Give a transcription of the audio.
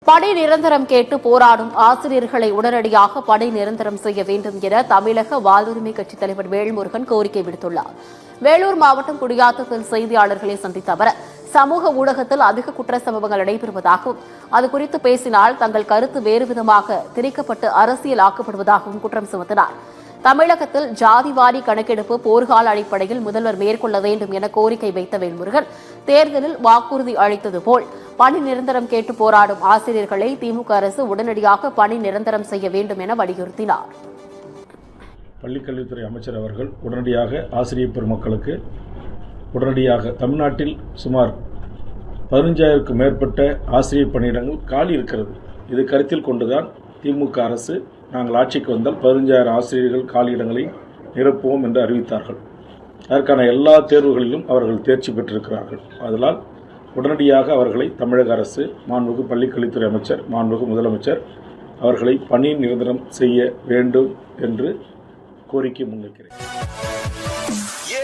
பணி நிரந்தரம் கேட்டு போராடும் ஆசிரியர்களை உடனடியாக பணி நிரந்தரம் செய்ய வேண்டும் என தமிழக வாழ்வுரிமை கட்சித் தலைவர் வேல்முருகன் கோரிக்கை விடுத்துள்ளார். வேலூர் மாவட்டம் குடியாத்தத்தில் செய்தியாளர்களை சந்தித்த அவர், சமூக ஊடகத்தில் அதிக குற்ற சம்பவங்கள் நடைபெறுவதாகவும் அதுகுறித்து பேசினால் தங்கள் கருத்து வேறுவிதமாக திரிக்கப்பட்டு அரசியலாக்கப்படுவதாகவும் குற்றம் சுமத்தினார். தமிழகத்தில் ஜாதிவாரி கணக்கெடுப்பு போர்க்கால அடிப்படையில் முதல்வர் மேற்கொள்ள வேண்டும் என கோரிக்கை வைத்த வேல்முருகன், தேர்தலில் வாக்குறுதி அளித்தது போல் பணி நிரந்தரம் கேட்டு போராடும் ஆசிரியர்களை திமுக அரசு உடனடியாக பணி நிரந்தரம் செய்ய வேண்டும் என வலியுறுத்தினார். பள்ளிக்கல்வித்துறை அமைச்சர் அவர்கள் உடனடியாக ஆசிரியர் பெருமக்களுக்கு உடனடியாக தமிழ்நாட்டில் சுமார் 15,000க்கும் மேற்பட்ட ஆசிரியர் பணியிடங்கள் காலி இருக்கிறது. இது கருத்தில் கொண்டுதான் திமுக அரசு நாங்கள் ஆட்சிக்கு வந்தால் 15,000 ஆசிரியர்கள் காலியிடங்களை நிரப்புவோம் என்று அறிவித்தார்கள். அதற்கான எல்லா தேர்வுகளிலும் அவர்கள் தேர்ச்சி பெற்றிருக்கிறார்கள். அதனால் உடனடியாக அவர்களை தமிழக அரசு, மாண்புமிகு பள்ளிக்கல்வித்துறை அமைச்சர், மாண்புமிகு முதலமைச்சர் அவர்களை பணி நிரந்தரம் செய்ய வேண்டும் என்று கோரிக்கை முன்வைக்கிறேன்.